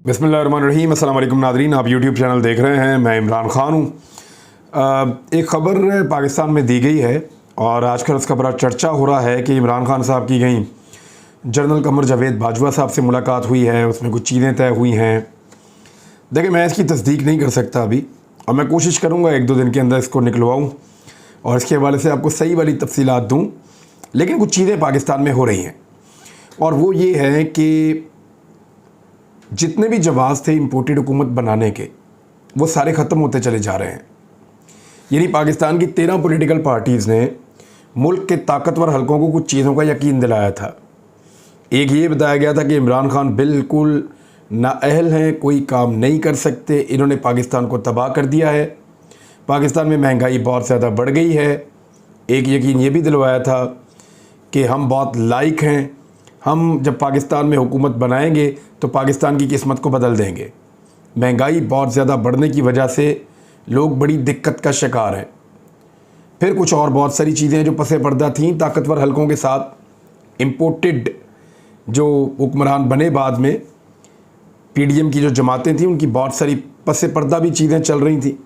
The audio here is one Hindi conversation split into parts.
बिस्मिल्लाहिर्रहमानिर्रहीम। अस्सलाम वालेकुम नादरीन, आप यूट्यूब चैनल देख रहे हैं। मैं इमरान ख़ान हूँ। एक ख़बर पाकिस्तान में दी गई है और आजकल उसका बड़ा चर्चा हो रहा है कि इमरान ख़ान साहब की कहीं जनरल कमर जावेद बाजवा साहब से मुलाकात हुई है, उसमें कुछ चीज़ें तय हुई हैं। देखिए, मैं इसकी तस्दीक नहीं कर सकता अभी, और मैं कोशिश करूँगा 1-2 दिन के अंदर इसको निकलवाऊँ और इसके हवाले से आपको सही वाली तफसीलात दूँ। लेकिन कुछ चीज़ें पाकिस्तान में हो रही हैं, और वो ये है कि जितने भी जवाज़ थे इम्पोर्टेड हुकूमत बनाने के, वो सारे ख़त्म होते चले जा रहे हैं। यानी पाकिस्तान की 13 पॉलिटिकल पार्टीज़ ने मुल्क के ताकतवर हलकों को कुछ चीज़ों का यकीन दिलाया था। एक ये बताया गया था कि इमरान ख़ान बिल्कुल नाअहल हैं, कोई काम नहीं कर सकते, इन्होंने पाकिस्तान को तबाह कर दिया है, पाकिस्तान में महंगाई बहुत ज़्यादा बढ़ गई है। एक यकीन ये भी दिलवाया था कि हम बहुत लायक हैं, हम जब पाकिस्तान में हुकूमत बनाएंगे तो पाकिस्तान की किस्मत को बदल देंगे। महंगाई बहुत ज़्यादा बढ़ने की वजह से लोग बड़ी दिक्कत का शिकार हैं। फिर कुछ और बहुत सारी चीज़ें जो पसे पर्दा थीं ताकतवर हलकों के साथ, इम्पोर्टेड जो हुक्मरान बने बाद में, पीडीएम की जो जमातें थीं, उनकी बहुत सारी पसे पर्दा भी चीज़ें चल रही थी,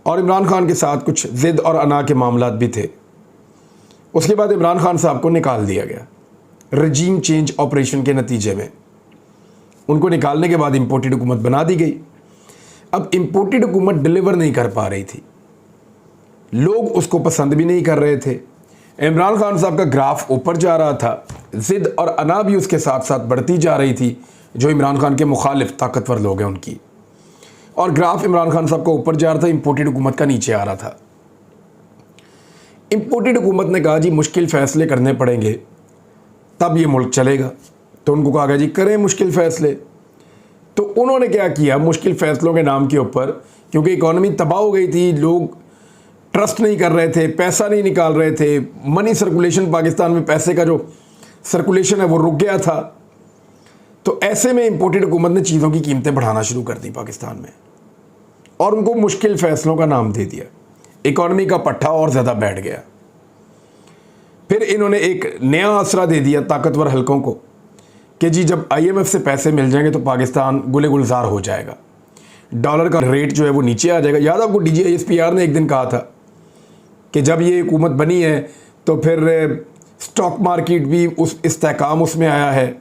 और इमरान ख़ान के साथ कुछ ज़िद और अना के मामलात भी थे। उसके बाद इमरान ख़ान साहब को निकाल दिया गया रजीम चेंज ऑपरेशन के नतीजे में। उनको निकालने के बाद इम्पोर्टेड हुकूमत बना दी गई। अब इम्पोर्टेड हुकूमत डिलीवर नहीं कर पा रही थी, लोग उसको पसंद भी नहीं कर रहे थे। इमरान ख़ान साहब का ग्राफ ऊपर जा रहा था, ज़िद और अना भी उसके साथ साथ बढ़ती जा रही थी, जो इमरान ख़ान के मुखालिफ ताकतवर लोग हैं उनकी। और ग्राफ इमरान ख़ान साहब का ऊपर जा रहा था, इम्पोर्टेड हुकूमत का नीचे आ रहा था। इम्पोर्टेड हुकूमत ने कहा जी मुश्किल फ़ैसले करने पड़ेंगे तब ये मुल्क चलेगा। तो उनको कहा गया जी करें मुश्किल फ़ैसले। तो उन्होंने क्या किया, मुश्किल फ़ैसलों के नाम के ऊपर, क्योंकि इकॉनमी तबाह हो गई थी, लोग ट्रस्ट नहीं कर रहे थे, पैसा नहीं निकाल रहे थे, मनी सर्कुलेशन, पाकिस्तान में पैसे का जो सर्कुलेशन है वो रुक गया था। तो ऐसे में इम्पोर्टेड हुकूमत ने चीज़ों की कीमतें बढ़ाना शुरू कर दी पाकिस्तान में, और उनको मुश्किल फ़ैसलों का नाम दे दिया। इकॉनमी का पट्टा और ज़्यादा बैठ गया। फिर इन्होंने एक नया आसरा दे दिया ताकतवर हलकों को कि जी जब IMF से पैसे मिल जाएंगे तो पाकिस्तान गुले गुलजार हो जाएगा, डॉलर का रेट जो है वो नीचे आ जाएगा। याद आपको DGISPR ने एक दिन कहा था कि जब ये हुकूमत बनी है तो फिर स्टॉक मार्केट भी उस इस्तेहकाम उसमें आया है,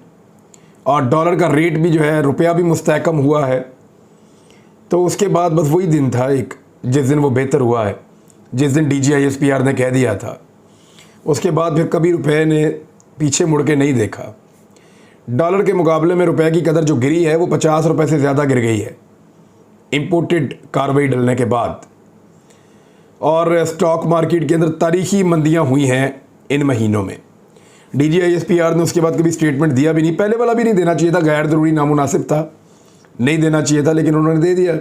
और डॉलर का रेट भी जो है, रुपया भी मुस्तहकम हुआ है। तो उसके बाद बस वही दिन था एक, जिस दिन वो बेहतर हुआ है, जिस दिन DGISPR ने कह दिया था। उसके बाद फिर कभी रुपए ने पीछे मुड़ के नहीं देखा। डॉलर के मुकाबले में रुपए की कदर जो गिरी है वो 50 रुपए से ज़्यादा गिर गई है इम्पोर्टेड कार्रवाई डलने के बाद। और स्टॉक मार्केट के अंदर तारीखी मंदियां हुई हैं इन महीनों में। DGISPR ने उसके बाद कभी स्टेटमेंट दिया भी नहीं, पहले वाला भी नहीं देना चाहिए था, गैर ज़रूरी नामुनासिब था, नहीं देना चाहिए था, लेकिन उन्होंने दे दिया।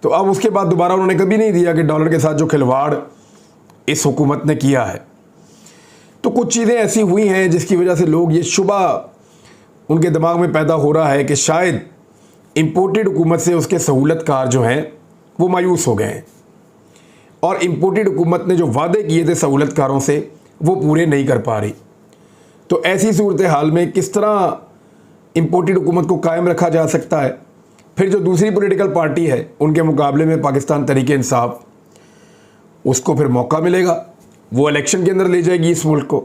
तो अब उसके बाद दोबारा उन्होंने कभी नहीं दिया कि डॉलर के साथ जो खिलवाड़ इस हुकूमत ने किया है। तो कुछ चीज़ें ऐसी हुई हैं जिसकी वजह से लोग, ये शुबा उनके दिमाग में पैदा हो रहा है कि शायद इम्पोर्टेड हुकूमत से उसके सहूलतकार जो हैं वो मायूस हो गए हैं, और इम्पोर्टेड हुकूमत ने जो वादे किए थे सहूलतकारों से वो पूरे नहीं कर पा रही। तो ऐसी सूरत हाल में किस तरह इम्पोर्टेड हुकूमत को कायम रखा जा सकता है? फिर जो दूसरी पॉलिटिकल पार्टी है उनके मुकाबले में पाकिस्तान तहरीक इंसाफ, उसको फिर मौका मिलेगा, वो इलेक्शन के अंदर ले जाएगी इस मुल्क को।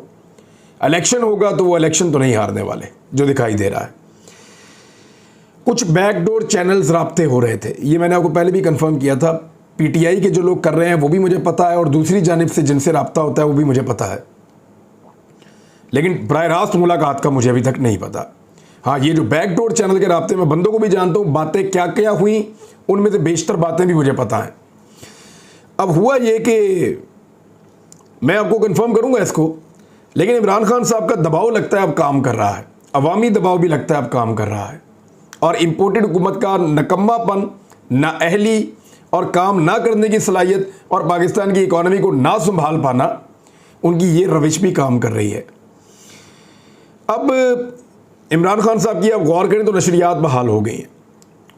इलेक्शन होगा तो वो इलेक्शन तो नहीं हारने वाले, जो दिखाई दे रहा है। कुछ बैकडोर चैनल्स राब्ते हो रहे थे, ये मैंने आपको पहले भी कंफर्म किया था। PTI के जो लोग कर रहे हैं वो भी मुझे पता है, और दूसरी जानिब से जिनसे राब्ता होता है वो भी मुझे पता है, लेकिन बराह रास्त मुलाकात का मुझे अभी तक नहीं पता। हाँ, ये जो बैकडोर चैनल के राब्ते में बंदों को भी जानता हूँ, बातें क्या क्या हुई उनमें से बेशतर बातें भी मुझे पता हैं। अब हुआ ये कि मैं आपको कंफर्म करूंगा इसको, लेकिन इमरान खान साहब का दबाव लगता है अब काम कर रहा है, अवामी दबाव भी लगता है अब काम कर रहा है, और इम्पोर्टेड हुकूमत का नकम्मापन, नाअहली और काम ना करने की सलाहियत, और पाकिस्तान की इकॉनमी को ना संभाल पाना, उनकी ये रविश भी काम कर रही है। अब इमरान खान साहब की आप गौर करें तो नशरियात बहाल हो गई हैं।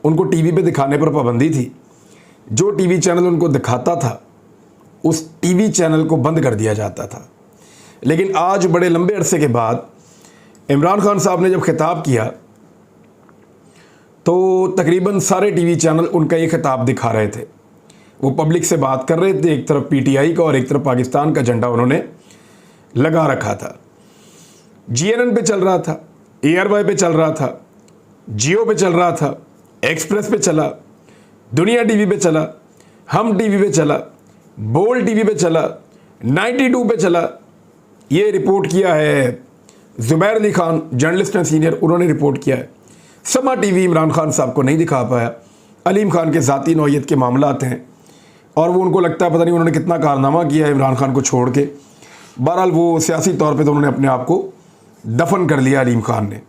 उनको टीवी पे दिखाने पर पाबंदी थी, जो टीवी चैनल उनको दिखाता था उस टीवी चैनल को बंद कर दिया जाता था। लेकिन आज बड़े लंबे अरसे के बाद इमरान खान साहब ने जब खिताब किया तो तकरीबन सारे टीवी चैनल उनका ये खिताब दिखा रहे थे। वो पब्लिक से बात कर रहे थे, एक तरफ पीटीआई का और एक तरफ पाकिस्तान का झंडा उन्होंने लगा रखा था। जीएनएन पे चल रहा था, एआरवाई पे चल रहा था, जियो पे चल रहा था, एक्सप्रेस पे चला, दुनिया टीवी पे चला, हम टीवी पे चला, बोल टीवी पे चला, 92 पे चला। ये रिपोर्ट किया है ज़ुबैर अली खान, जर्नलिस्ट हैं सीनियर, उन्होंने रिपोर्ट किया है। समा टीवी इमरान खान साहब को नहीं दिखा पाया। अलीम खान के ज़ाती नौयत के मामलात हैं और वो उनको लगता है पता नहीं उन्होंने कितना कारनामा किया है इमरान खान को छोड़ के। बहरहाल वो सियासी तौर पे तो उन्होंने अपने आप को दफन कर लिया अलीम खान ने।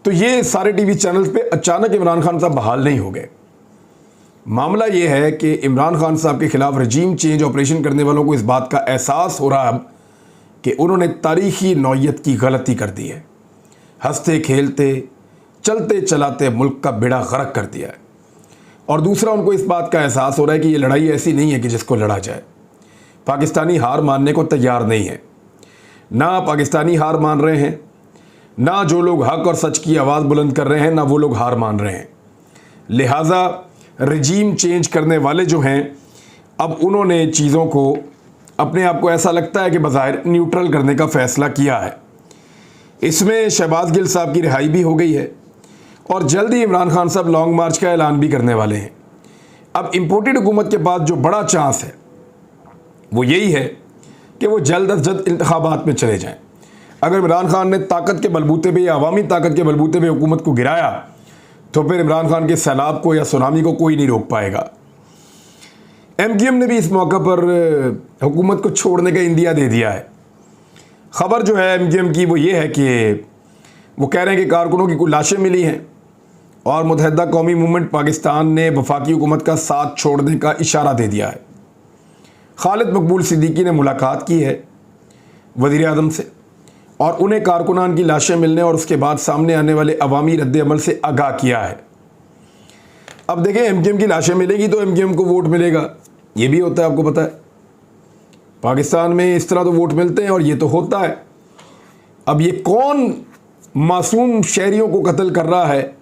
तो ये सारे टीवी चैनल्स पे अचानक इमरान खान साहब बहाल नहीं हो गए। मामला ये है कि इमरान खान साहब के ख़िलाफ़ रजीम चेंज ऑपरेशन करने वालों को इस बात का एहसास हो रहा है अब कि उन्होंने तारीख़ी नौयत की गलती कर दी है। हंसते खेलते चलते चलाते मुल्क का बेड़ा गर्क कर दिया है। और दूसरा, उनको इस बात का एहसास हो रहा है कि ये लड़ाई ऐसी नहीं है कि जिसको लड़ा जाए। पाकिस्तानी हार मानने को तैयार नहीं है। ना पाकिस्तानी हार मान रहे हैं, ना जो लोग हक और सच की आवाज़ बुलंद कर रहे हैं, ना वो लोग हार मान रहे हैं। लिहाजा रजीम चेंज करने वाले जो हैं, अब उन्होंने चीज़ों को अपने आप को ऐसा लगता है कि बज़ाहिर न्यूट्रल करने का फ़ैसला किया है। इसमें शहबाज गिल साहब की रिहाई भी हो गई है और जल्द ही इमरान खान साहब लॉन्ग मार्च का ऐलान भी करने वाले हैं। अब इम्पोर्टेड हुकूमत के बाद जो बड़ा चांस है वो यही है कि वो जल्द अज जल्द इंतखाबात में चले जाएं। अगर इमरान खान ने ताकत के बलबूते पे या अवामी ताकत के बलबूते पे हुकूमत को गिराया तो फिर इमरान खान के सैलाब को या सुनामी को कोई नहीं रोक पाएगा। MQM ने भी इस मौका पर हुकूमत को छोड़ने का इंदिया दे दिया है। ख़बर जो है MQM की वो ये है कि वो कह रहे हैं कि कारकुनों की कुछ लाशें मिली हैं और मुत्तहिदा कौमी मूवमेंट पाकिस्तान ने वफाकी हुकूमत का साथ छोड़ने का इशारा दे दिया है। खालिद मकबूल सिद्दीकी ने मुलाकात की है वज़ीर आज़म से और उन्हें कारकुनान की लाशें मिलने और उसके बाद सामने आने वाले अवामी रद्द अमल से आगाह किया है। अब देखें, MQM की लाशें मिलेगी तो MQM को वोट मिलेगा, ये भी होता है, आपको पता है। पाकिस्तान में इस तरह तो वोट मिलते हैं और ये तो होता है। अब ये कौन मासूम शहरियों को कत्ल कर रहा है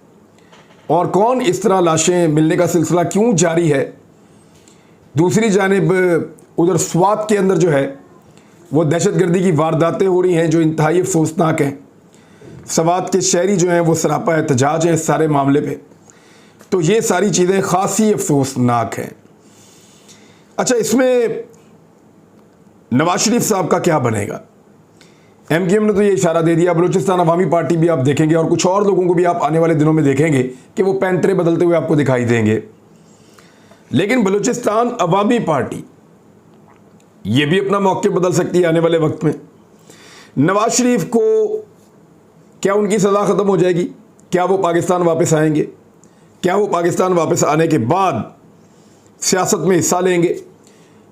और कौन इस तरह लाशें मिलने का सिलसिला क्यों जारी है। दूसरी जानिब उधर स्वात के अंदर जो है वो दहशतगर्दी की वारदातें हो रही हैं जो इंतहाई अफसोसनाक हैं। स्वात के शहरी जो हैं वो सरापा एहतजाज हैं इस सारे मामले पे। तो ये सारी चीज़ें खासी अफसोसनाक हैं। अच्छा, इसमें नवाज शरीफ साहब का क्या बनेगा? MQM ने तो ये इशारा दे दिया। बलूचिस्तान अवामी पार्टी भी आप देखेंगे और कुछ और लोगों को भी आप आने वाले दिनों में देखेंगे कि वो पैंतरे बदलते हुए आपको दिखाई देंगे। लेकिन बलूचिस्तान अवामी पार्टी ये भी अपना मौके बदल सकती है आने वाले वक्त में। नवाज शरीफ को क्या उनकी सज़ा ख़त्म हो जाएगी? क्या वो पाकिस्तान वापस आएंगे? क्या वो पाकिस्तान वापस आने के बाद सियासत में हिस्सा लेंगे?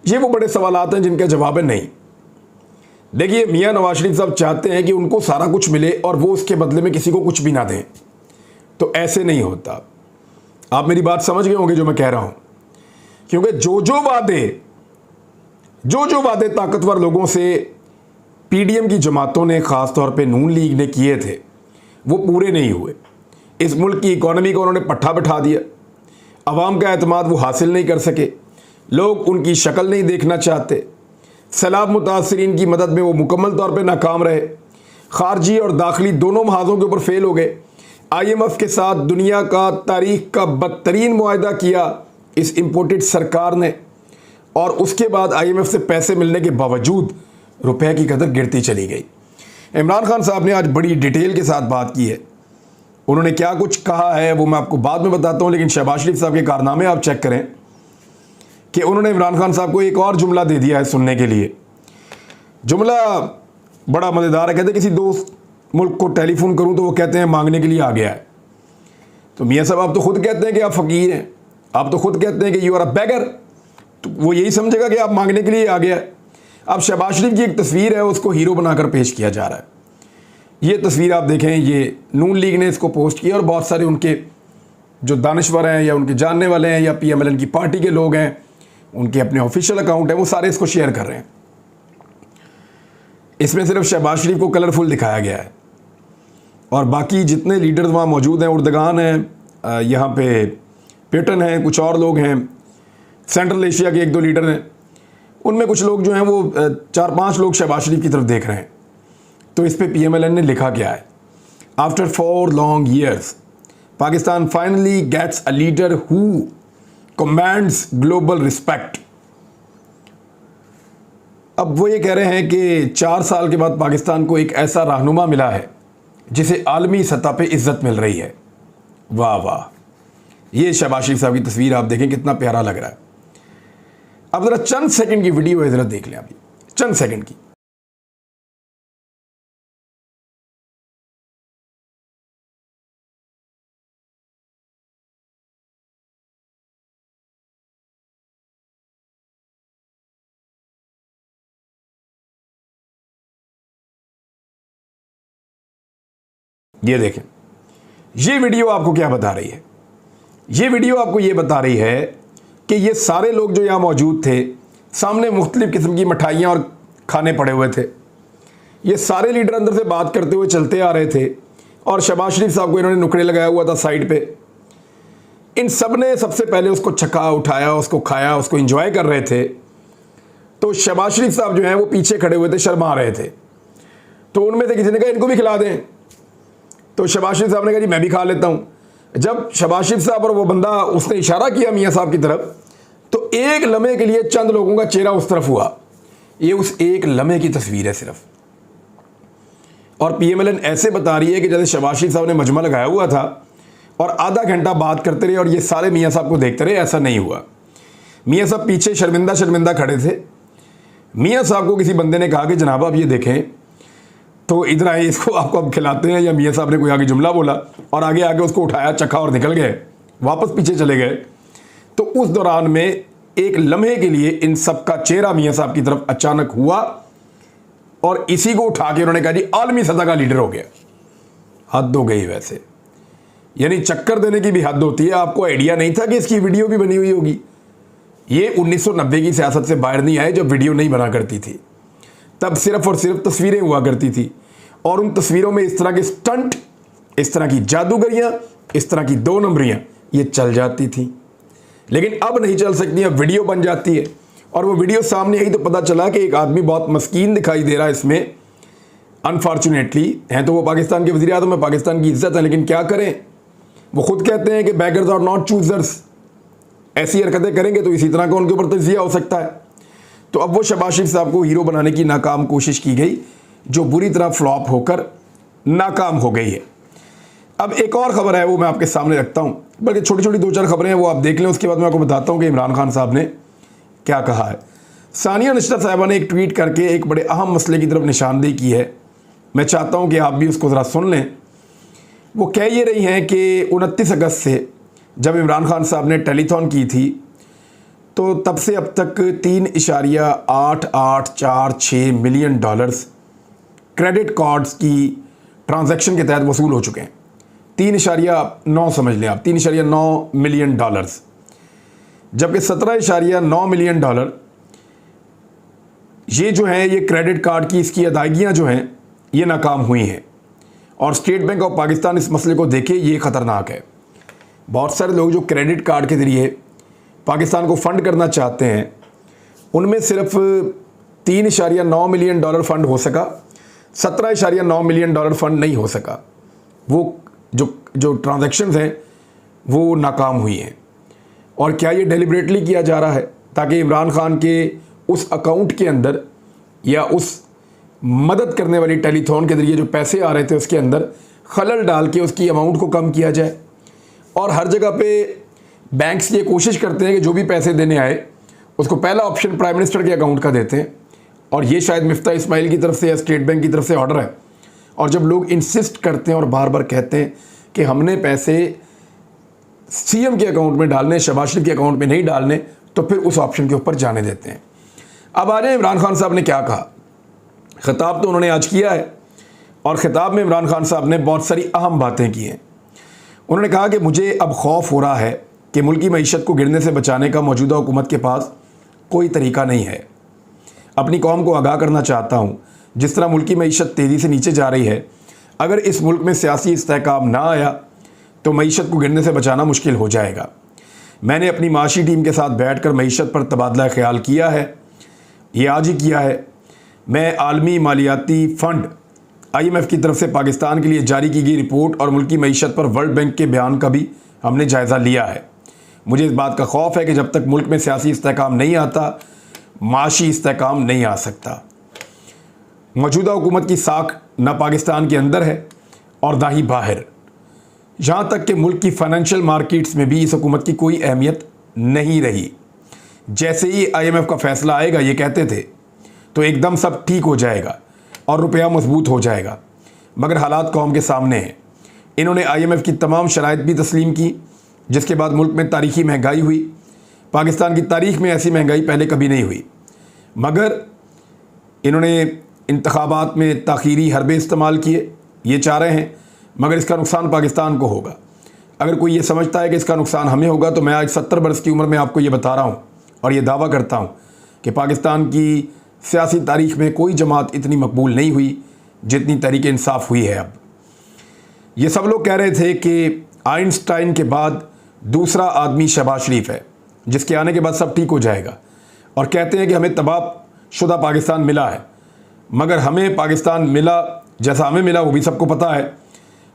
ये वो बड़े सवालात हैं जिनका जवाब है नहीं। देखिए, मियाँ नवाज शरीफ साहब चाहते हैं कि उनको सारा कुछ मिले और वो उसके बदले में किसी को कुछ भी ना दें। तो ऐसे नहीं होता। आप मेरी बात समझ गए होंगे जो मैं कह रहा हूँ, क्योंकि जो जो वादे ताकतवर लोगों से PDM की जमातों ने, ख़ास तौर पे नून लीग ने किए थे, वो पूरे नहीं हुए। इस मुल्क की इकॉनमी को उन्होंने पट्टा बिठा दिया। अवाम का एतमाद वो हासिल नहीं कर सके। लोग उनकी शक्ल नहीं देखना चाहते। सैलाब मुतासरीन की मदद में वो मुकम्मल तौर पे नाकाम रहे। खारजी और दाखिली दोनों महाजों के ऊपर फेल हो गए। IMF के साथ दुनिया का तारीख का बदतरीन मुआहदा किया इस इम्पोर्टेड सरकार ने और उसके बाद IMF से पैसे मिलने के बावजूद रुपए की कदर गिरती चली गई। इमरान खान साहब ने आज बड़ी डिटेल के साथ बात की है। उन्होंने क्या कुछ कहा है वो मैं आपको बाद में बताता हूँ, लेकिन शहबाज शरीफ साहब के कारनामे आप चेक करें कि उन्होंने इमरान खान साहब को एक और जुमला दे दिया है सुनने के लिए। जुमला बड़ा मज़ेदार है। कहते किसी दोस्त मुल्क को टेलीफोन करूं तो वो कहते हैं मांगने के लिए आ गया है। तो मियाँ साहब आप तो खुद कहते हैं कि आप फ़कीर हैं, आप तो खुद कहते हैं कि यू आर अ बेगर, तो वो यही समझेगा कि आप मांगने के लिए आ गया है। अब शहबाज शरीफ की एक तस्वीर है, उसको हीरो बनाकर पेश किया जा रहा है। ये तस्वीर आप देखें, ये नून लीग ने इसको पोस्ट किया और बहुत सारे उनके जो दानिश्वर हैं या उनके जानने वाले हैं या PMLN की पार्टी के लोग हैं, उनके अपने ऑफिशियल अकाउंट हैं, वो सारे इसको शेयर कर रहे हैं। इसमें सिर्फ शहबाज शरीफ को कलरफुल दिखाया गया है और बाकी जितने लीडर्स वहाँ मौजूद हैं, उर्दगान हैं, यहाँ पे पेटन हैं, कुछ और लोग हैं, सेंट्रल एशिया के 1-2 लीडर हैं, उनमें कुछ लोग जो हैं वो 4-5 लोग शहबाज शरीफ की तरफ देख रहे हैं। तो इस पे PMLN ने लिखा क्या है, after 4 long years Pakistan finally gets a leader who commands global respect. अब वो ये कह रहे हैं कि 4 साल के बाद पाकिस्तान को एक ऐसा रहनुमा मिला है जिसे आलमी सतह पे इज्जत मिल रही है। वाह वाह, ये शहबाज शरीफ साहब की तस्वीर आप देखें, कितना प्यारा लग रहा है। अब जरा चंद सेकंड की वीडियो है, जरा देख लें अभी, चंद सेकंड की। ये देखें, ये वीडियो आपको क्या बता रही है? ये वीडियो आपको ये बता रही है कि ये सारे लोग जो यहाँ मौजूद थे, सामने मुख्तलिफ किस्म की मिठाइयाँ और खाने पड़े हुए थे। ये सारे लीडर अंदर से बात करते हुए चलते आ रहे थे और शहबाज शरीफ साहब को इन्होंने नुकड़े लगाया हुआ था साइड पे। इन सब ने सबसे पहले उसको चखा, उठाया, उसको खाया, उसको एंजॉय कर रहे थे। तो शहबाज शरीफ साहब जो हैं वो पीछे खड़े हुए थे, शर्मा रहे थे। तो उनमें से किसी ने कहा इनको भी खिला दें। तो शहबाज शरीफ साहब ने कहा जी मैं भी खा लेता हूँ। जब शहबाज शरीफ साहब और वो बंदा, उसने इशारा किया मियाँ साहब की तरफ, तो एक लम्हे के लिए चंद लोगों का चेहरा उस तरफ हुआ। ये उस एक लम्हे की तस्वीर है सिर्फ। और PMLN ऐसे बता रही है कि जैसे शहबाज शरीफ साहब ने मजमा लगाया हुआ था और आधा घंटा बात करते रहे और ये सारे मियाँ साहब को देखते रहे। ऐसा नहीं हुआ। मियाँ साहब पीछे शर्मिंदा शर्मिंदा खड़े थे। मियाँ साहब को किसी बंदे ने कहा कि जनाब आप ये देखें, तो इधर आए, इसको आपको अब खिलाते हैं। या मियाँ साहब ने कोई आगे जुमला बोला और आगे आके उसको उठाया, चखा और निकल गए, वापस पीछे चले गए। तो उस दौरान में एक लम्हे के लिए इन सब का चेहरा मियाँ साहब की तरफ अचानक हुआ और इसी को उठा के उन्होंने कहा जी आलमी सतह का लीडर हो गया। हद हो गई वैसे, यानी चक्कर देने की भी हद होती है। आपको आइडिया नहीं था कि इसकी वीडियो भी बनी हुई होगी। ये 1990 की सियासत से बाहर नहीं आए, जब वीडियो नहीं बना करती थी। तब सिर्फ और सिर्फ तस्वीरें हुआ करती थी और उन तस्वीरों में इस तरह के स्टंट, इस तरह की जादूगरियां, इस तरह की 2 नंबरियां ये चल जाती थी। लेकिन अब नहीं चल सकती, अब वीडियो बन जाती है। और वो वीडियो सामने आई तो पता चला कि एक आदमी बहुत मस्कीन दिखाई दे रहा है इसमें। अनफॉर्चुनेटली हैं तो वो पाकिस्तान के वज़ीर आज़म है, पाकिस्तान की इज्जत है, लेकिन क्या करें, वो खुद कहते हैं कि बैगर्स आर नॉट चूजर्स। ऐसी हरकतें करेंगे तो इसी तरह का उनके ऊपर तजिया हो सकता है। तो अब वो शहबाज शरीफ साहब को हीरो बनाने की नाकाम कोशिश की गई, जो बुरी तरह फ्लॉप होकर नाकाम हो गई है। अब एक और ख़बर है, वो मैं आपके सामने रखता हूँ, बल्कि छोटी छोटी 2-4 खबरें हैं, वो आप देख लें। उसके बाद मैं आपको बताता हूँ कि इमरान खान साहब ने क्या कहा है। सानिया निशरत साहिबा ने एक ट्वीट करके एक बड़े अहम मसले की तरफ निशानदेही की है। मैं चाहता हूँ कि आप भी उसको ज़रा सुन लें। वो कह ये रही हैं कि 29 अगस्त से जब इमरान खान साहब ने टेलीथॉन की थी, तो तब से अब तक $3.8846 मिलियन क्रेडिट कार्ड्स की ट्रांजैक्शन के तहत वसूल हो चुके हैं। 3.9 समझ लें आप, $3.9 मिलियन, जबकि $17.9 मिलियन ये जो है, ये क्रेडिट कार्ड की इसकी अदायगियाँ जो हैं ये नाकाम हुई हैं। और स्टेट बैंक ऑफ पाकिस्तान इस मसले को देखे, ये ख़तरनाक है। बहुत सारे लोग जो क्रेडिट कार्ड के ज़रिए पाकिस्तान को फ़ंड करना चाहते हैं, उनमें सिर्फ $3.9 मिलियन फ़ंड हो सका, $17.9 मिलियन फ़ंड नहीं हो सका। वो जो ट्रांजैक्शंस हैं वो नाकाम हुई हैं। और क्या ये डेलिबरेटली किया जा रहा है ताकि इमरान खान के उस अकाउंट के अंदर या उस मदद करने वाली टेलीथॉन के ज़रिए जो पैसे आ रहे थे उसके अंदर खलल डाल के उसकी अमाउंट को कम किया जाए? और हर जगह पे बैंक्स ये कोशिश करते हैं कि जो भी पैसे देने आए उसको पहला ऑप्शन प्राइम मिनिस्टर के अकाउंट का देते हैं। और ये शायद मिफ्ता इस्माइल की तरफ से या स्टेट बैंक की तरफ से ऑर्डर है। और जब लोग इंसिस्ट करते हैं और बार बार कहते हैं कि हमने पैसे CM के अकाउंट में डालने, शहबाज शरीफ के अकाउंट में नहीं डालने, तो फिर उस ऑप्शन के ऊपर जाने देते हैं। अब आ जाए इमरान खान साहब ने क्या कहा। खिताब तो उन्होंने आज किया है और ख़िताब में इमरान खान साहब ने बहुत सारी अहम बातें की हैं। उन्होंने कहा कि मुझे अब खौफ हो रहा है कि मुल्की मईशत को गिरने से बचाने का मौजूदा हुकूमत के पास कोई तरीका नहीं है। अपनी कौम को आगाह करना चाहता हूँ, जिस तरह मुल्की मईशत तेज़ी से नीचे जा रही है, अगर इस मुल्क में सियासी इस्तेहकाम ना आया तो मईशत को गिरने से बचाना मुश्किल हो जाएगा। मैंने अपनी माशी टीम के साथ बैठकर मईशत पर तबादला ख्याल किया है, ये आज ही किया है। मैं आलमी मालियाती फ़ंड IMF की तरफ से पाकिस्तान के लिए जारी की गई रिपोर्ट और मुल्की मईशत पर वर्ल्ड बैंक के बयान का भी हमने जायज़ा लिया है। मुझे इस बात का खौफ है कि जब तक मुल्क में सियासी इस्तेहकाम नहीं आता, माशी इस्तेहकाम नहीं आ सकता। मौजूदा हुकूमत की साख न पाकिस्तान के अंदर है और ना ही बाहर, यहाँ तक कि मुल्क की फाइनेंशियल मार्केट्स में भी इस हुकूमत की कोई अहमियत नहीं रही। जैसे ही IMF का फ़ैसला आएगा, ये कहते थे, तो एकदम सब ठीक हो जाएगा और रुपया मजबूत हो जाएगा, मगर हालात कौम के सामने हैं। इन्होंने IMF की तमाम शराइत भी तस्लीम की, जिसके बाद मुल्क में तारीखी महंगाई हुई। पाकिस्तान की तारीख में ऐसी महंगाई पहले कभी नहीं हुई, मगर इन्होंने इंतखाबात में ताख़ीरी हरबे इस्तेमाल किए, ये चाह रहे हैं, मगर इसका नुकसान पाकिस्तान को होगा। अगर कोई ये समझता है कि इसका नुकसान हमें होगा, तो मैं आज 70 बरस की उम्र में आपको ये बता रहा हूँ और ये दावा करता हूँ कि पाकिस्तान की सियासी तारीख़ में कोई जमात इतनी मकबूल नहीं हुई जितनी तहरीक इंसाफ हुई है। अब ये सब लोग कह रहे थे कि आइंस्टाइन के बाद दूसरा आदमी शहबाज शरीफ है, जिसके आने के बाद सब ठीक हो जाएगा, और कहते हैं कि हमें तबाहशुदा पाकिस्तान मिला है, मगर हमें पाकिस्तान मिला जैसा हमें मिला वो भी सबको पता है।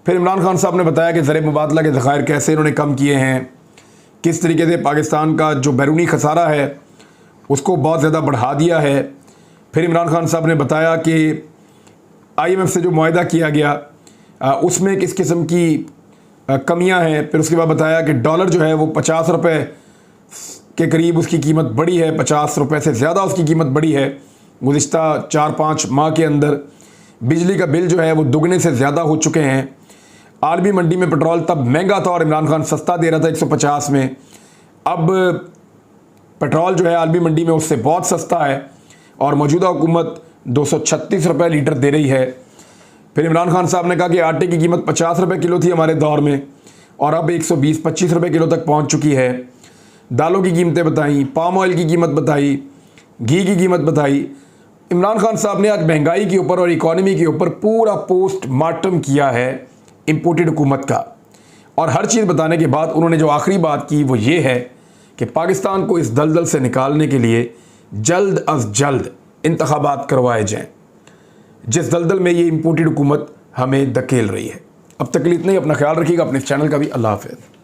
फिर इमरान खान साहब ने बताया कि ज़र मुबादला के ज़खायर कैसे इन्होंने कम किए हैं, किस तरीके से पाकिस्तान का जो बैरूनी खसारा है उसको बहुत ज़्यादा बढ़ा दिया है। फिर इमरान खान साहब ने बताया कि IMF से जो मुआहदा किया गया उसमें किस किस्म की कमियां हैं। फिर उसके बाद बताया कि डॉलर जो है वो 50 रुपये के करीब उसकी कीमत बढ़ी है, 50 रुपये से ज़्यादा उसकी कीमत बढ़ी है गुज़िश्ता 4-5 माह के अंदर। बिजली का बिल जो है वो दुगने से ज़्यादा हो चुके हैं। आलमी मंडी में पेट्रोल तब महंगा था और इमरान खान सस्ता दे रहा था 150 में, अब पेट्रोल जो है आलमी मंडी में उससे बहुत सस्ता है और मौजूदा हुकूमत 236 रुपये लीटर दे रही है। फिर इमरान खान साहब ने कहा कि आटे की कीमत 50 रुपये किलो थी हमारे दौर में और अब 120-25 रुपये किलो तक पहुंच चुकी है। दालों की कीमतें बताई, पाम ऑयल की कीमत बताई, घी की कीमत बताई। इमरान खान साहब ने आज महंगाई के ऊपर और इकॉनमी के ऊपर पूरा पोस्टमार्टम किया है इम्पोर्टेड हुकूमत का, और हर चीज़ बताने के बाद उन्होंने जो आखिरी बात की वो ये है कि पाकिस्तान को इस दलदल से निकालने के लिए जल्द अज जल्द इंतखाबात करवाए जाएं, जिस दलदल में ये इम्पोर्टेड हुकूमत हमें धकेल रही है। अब तक के लिए इतना ही। अपना ख्याल रखिएगा, अपने चैनल का भी। अल्लाह हाफ़िज़।